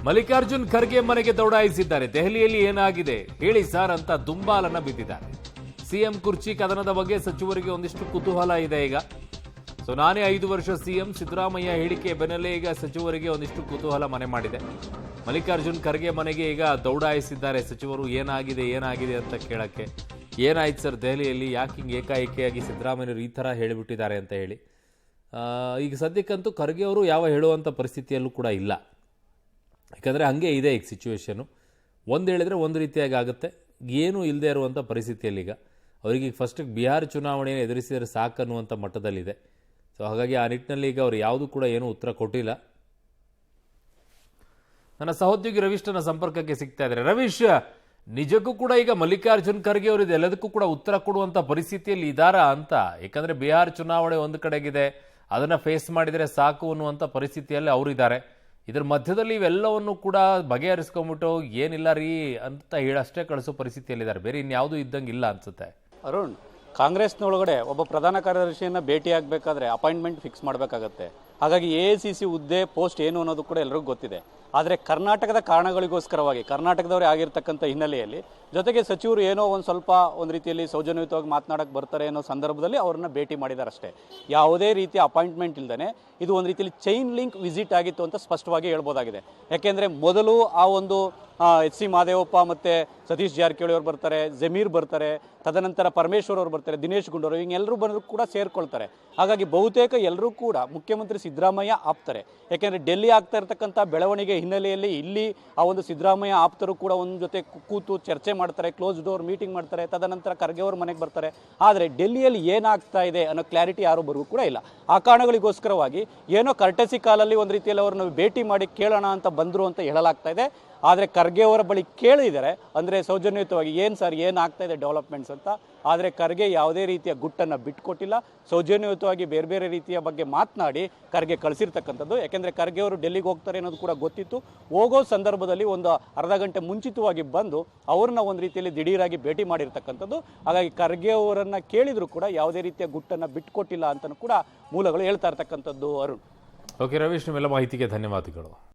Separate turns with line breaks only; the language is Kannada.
ಮಲ್ಲಿಕಾರ್ಜುನ್ ಖರ್ಗೆ ಮನೆಗೆ ದೌಡಾಯಿಸಿದ್ದಾರೆ. ದೆಹಲಿಯಲ್ಲಿ ಏನಾಗಿದೆ ಹೇಳಿ ಸರ್ ಅಂತ ದುಂಬಾಲನ್ನ ಬಿದ್ದಿದ್ದಾರೆ. ಸಿಎಂ ಕುರ್ಚಿ ಕದನದ ಬಗ್ಗೆ ಸಚಿವರಿಗೆ ಒಂದಿಷ್ಟು ಕುತೂಹಲ ಇದೆ ಈಗ. ನಾನೇ 5 ವರ್ಷ ಸಿಎಂ ಸಿದ್ದರಾಮಯ್ಯ ಹೇಳಿಕೆ ಬೆನ್ನಲ್ಲೇ ಈಗ ಸಚಿವರಿಗೆ ಒಂದಿಷ್ಟು ಕುತೂಹಲ ಮನೆ ಮಾಡಿದೆ. ಮಲ್ಲಿಕಾರ್ಜುನ್ ಖರ್ಗೆ ಮನೆಗೆ ಈಗ ದೌಡಾಯಿಸಿದ್ದಾರೆ ಸಚಿವರು. ಏನಾಗಿದೆ ಅಂತ ಕೇಳಕ್ಕೆ. ಏನಾಯ್ತು ಸರ್ ದೆಹಲಿಯಲ್ಲಿ, ಯಾಕೆ ಹಿಂಗೆ ಏಕಾಏಕಿಯಾಗಿ ಸಿದ್ದರಾಮಯ್ಯರು ಈ ಥರ ಹೇಳಿಬಿಟ್ಟಿದ್ದಾರೆ ಅಂತ ಹೇಳಿ. ಈಗ ಸದ್ಯಕ್ಕಂತೂ ಖರ್ಗೆ ಅವರು ಯಾವ ಹೇಳುವಂಥ ಪರಿಸ್ಥಿತಿಯಲ್ಲೂ ಕೂಡ ಇಲ್ಲ. ಯಾಕಂದರೆ ಹಾಗೆ ಇದೆ ಈಗ ಸಿಚುವೇಶನು. ಒಂದು ಹೇಳಿದ್ರೆ ಒಂದು ರೀತಿಯಾಗಿ ಆಗುತ್ತೆ, ಏನೂ ಇಲ್ಲದೆ ಇರುವಂಥ ಪರಿಸ್ಥಿತಿಯಲ್ಲಿ ಈಗ ಅವರಿಗೆ ಫಸ್ಟಿಗೆ ಬಿಹಾರ ಚುನಾವಣೆಯನ್ನು ಎದುರಿಸಿದರೆ ಸಾಕನ್ನುವಂಥ ಮಟ್ಟದಲ್ಲಿದೆ. ಹಾಗಾಗಿ ಆ ನಿಟ್ಟಿನಲ್ಲಿ ಈಗ ಅವರು ಯಾವುದೂ ಕೂಡ ಏನೂ ಉತ್ತರ ಕೊಟ್ಟಿಲ್ಲ. ನನ್ನ ಸಹೋದ್ಯೋಗಿ ರವೀಶ್ ನನ್ನ ಸಂಪರ್ಕಕ್ಕೆ ಸಿಗ್ತಾ ಇದ್ದಾರೆ. ರವೀಶ್, ನಿಜಕ್ಕೂ ಕೂಡ ಈಗ ಮಲ್ಲಿಕಾರ್ಜುನ್ ಖರ್ಗೆ ಅವರು ಇದೆಲ್ಲದಕ್ಕೂ ಕೂಡ ಉತ್ತರ ಕೊಡುವಂಥ ಪರಿಸ್ಥಿತಿಯಲ್ಲಿ ಇದ್ದಾರಾ ಅಂತ? ಯಾಕಂದರೆ ಬಿಹಾರ ಚುನಾವಣೆ ಒಂದು ಕಡೆಗಿದೆ, ಅದನ್ನು ಫೇಸ್ ಮಾಡಿದರೆ ಸಾಕು ಅನ್ನುವಂಥ ಪರಿಸ್ಥಿತಿಯಲ್ಲಿ ಅವರಿದ್ದಾರೆ. ಇದರ ಮಧ್ಯದಲ್ಲಿ ಇವೆಲ್ಲವನ್ನು ಕೂಡ ಬಗೆಹರಿಸ್ಕೊಂಡ್ಬಿಟ್ಟು ಏನಿಲ್ಲ ರೀ ಅಂತ ಹೇಳಷ್ಟೇ ಕಳಿಸೋ ಪರಿಸ್ಥಿತಿಯಲ್ಲಿದ್ದಾರೆ. ಬೇರೆ ಇನ್ಯಾವುದೂ ಇದ್ದಂಗೆ ಇಲ್ಲ ಅನ್ಸುತ್ತೆ.
ಅರುಣ್, ಕಾಂಗ್ರೆಸ್ನೊಳಗಡೆ ಒಬ್ಬ ಪ್ರಧಾನ ಕಾರ್ಯದರ್ಶಿಯನ್ನು ಭೇಟಿ ಆಗಬೇಕಾದ್ರೆ ಅಪಾಯಿಂಟ್ಮೆಂಟ್ ಫಿಕ್ಸ್ ಮಾಡಬೇಕಾಗತ್ತೆ. ಹಾಗಾಗಿ AICC ಹುದ್ದೆ ಪೋಸ್ಟ್ ಏನು ಅನ್ನೋದು ಕೂಡ ಎಲ್ಲರಿಗೂ ಗೊತ್ತಿದೆ. ಆದರೆ ಕರ್ನಾಟಕದ ಕಾರಣಗಳಿಗೋಸ್ಕರವಾಗಿ ಕರ್ನಾಟಕದವರೇ ಆಗಿರ್ತಕ್ಕಂಥ ಹಿನ್ನೆಲೆಯಲ್ಲಿ ಜೊತೆಗೆ ಸಚಿವರು ಏನೋ ಒಂದು ರೀತಿಯಲ್ಲಿ ಸೌಜನ್ಯಯುತವಾಗಿ ಮಾತನಾಡಕ್ಕೆ ಬರ್ತಾರೆ ಅನ್ನೋ ಸಂದರ್ಭದಲ್ಲಿ ಅವ್ರನ್ನ ಭೇಟಿ ಮಾಡಿದ್ದಾರೆ ಅಷ್ಟೇ. ಯಾವುದೇ ರೀತಿಯ ಅಪಾಯಿಂಟ್ಮೆಂಟ್ ಇಲ್ಲದೇ ಇದು ಒಂದು ರೀತಿಯಲ್ಲಿ ಚೈನ್ ಲಿಂಕ್ ವಿಸಿಟ್ ಆಗಿತ್ತು ಅಂತ ಸ್ಪಷ್ಟವಾಗಿ ಹೇಳ್ಬೋದಾಗಿದೆ. ಯಾಕೆಂದರೆ ಮೊದಲು ಆ ಒಂದು HC ಮಹದೇವಪ್ಪ ಮತ್ತು ಸತೀಶ್ ಜಾರಕಿಹೊಳಿ ಅವರು ಬರ್ತಾರೆ, ಜಮೀರ್ ಬರ್ತಾರೆ, ತದನಂತರ ಪರಮೇಶ್ವರ್ ಅವರು ಬರ್ತಾರೆ, ದಿನೇಶ್ ಗುಂಡೂರಾವ್, ಹಿಂಗೆಲ್ಲರೂ ಬಂದರೂ ಕೂಡ ಸೇರ್ಕೊಳ್ತಾರೆ. ಹಾಗಾಗಿ ಬಹುತೇಕ ಎಲ್ಲರೂ ಕೂಡ ಮುಖ್ಯಮಂತ್ರಿ ಸಿದ್ದರಾಮಯ್ಯ ಆಪ್ತಾರೆ. ಯಾಕೆಂದರೆ ಡೆಲ್ಲಿ ಆಗ್ತಾ ಇರ್ತಕ್ಕಂಥ ಬೆಳವಣಿಗೆ ಹಿನ್ನೆಲೆಯಲ್ಲಿ ಇಲ್ಲಿ ಆ ಒಂದು ಸಿದ್ದರಾಮಯ್ಯ ಆಪ್ತರು ಕೂಡ ಒಂದು ಜೊತೆ ಕೂತು ಚರ್ಚೆ ಮಾಡ್ತಾರೆ, ಕ್ಲೋಸ್ ಡೋರ್ ಮೀಟಿಂಗ್ ಮಾಡ್ತಾರೆ, ತದನಂತರ ಖರ್ಗೆ ಅವ್ರ ಮನೆಗೆ ಬರ್ತಾರೆ. ಆದರೆ ಡೆಲ್ಲಿಯಲ್ಲಿ ಏನಾಗ್ತಾ ಇದೆ ಅನ್ನೋ ಕ್ಲಾರಿಟಿ ಯಾರೊಬ್ಬರಿಗೂ ಕೂಡ ಇಲ್ಲ. ಆ ಕಾರಣಗಳಿಗೋಸ್ಕರವಾಗಿ ಏನೋ ಕರ್ಟಸಿ ಕಾಲಲ್ಲಿ ಒಂದು ರೀತಿಯಲ್ಲಿ ಅವ್ರನ್ನ ಭೇಟಿ ಮಾಡಿ ಕೇಳೋಣ ಅಂತ ಬಂದರು ಅಂತ ಹೇಳಲಾಗ್ತಾ ಇದೆ. ಆದರೆ ಖರ್ಗೆ ಅವರ ಬಳಿ ಕೇಳಿದ್ದಾರೆ, ಅಂದರೆ ಸೌಜನ್ಯಯುತವಾಗಿ ಏನು ಸರ್ ಏನಾಗ್ತಾ ಇದೆ ಡೆವಲಪ್ಮೆಂಟ್ಸ್ ಅಂತ. ಆದರೆ ಖರ್ಗೆ ಯಾವುದೇ ರೀತಿಯ ಗುಟ್ಟನ್ನು ಬಿಟ್ಕೊಟ್ಟಿಲ್ಲ. ಸೌಜನ್ಯಯುತವಾಗಿ ಬೇರೆ ಬೇರೆ ರೀತಿಯ ಬಗ್ಗೆ ಮಾತನಾಡಿ ಖರ್ಗೆ ಕಳಿಸಿರ್ತಕ್ಕಂಥದ್ದು. ಯಾಕೆಂದರೆ ಖರ್ಗೆ ಅವರು ಡೆಲ್ಲಿಗೆ ಹೋಗ್ತಾರೆ ಅನ್ನೋದು ಕೂಡ ಗೊತ್ತಿತ್ತು. ಹೋಗೋ ಸಂದರ್ಭದಲ್ಲಿ ಒಂದು ಅರ್ಧ ಗಂಟೆ ಮುಂಚಿತವಾಗಿ ಬಂದು ಅವ್ರನ್ನ ಒಂದು ರೀತಿಯಲ್ಲಿ ದಿಢೀರಾಗಿ ಭೇಟಿ ಮಾಡಿರ್ತಕ್ಕಂಥದ್ದು. ಹಾಗಾಗಿ ಖರ್ಗೆ ಅವರನ್ನು ಕೇಳಿದರೂ ಕೂಡ ಯಾವುದೇ ರೀತಿಯ ಗುಟ್ಟನ್ನು ಬಿಟ್ಕೊಟ್ಟಿಲ್ಲ ಅಂತಲೂ ಕೂಡ ಮೂಲಗಳು ಹೇಳ್ತಾ ಇರ್ತಕ್ಕಂಥದ್ದು. ಅರುಣ್.
ಓಕೆ ರವೀಶ್, ನಿಮ್ಮೆಲ್ಲ ಮಾಹಿತಿಗೆ ಧನ್ಯವಾದಗಳು.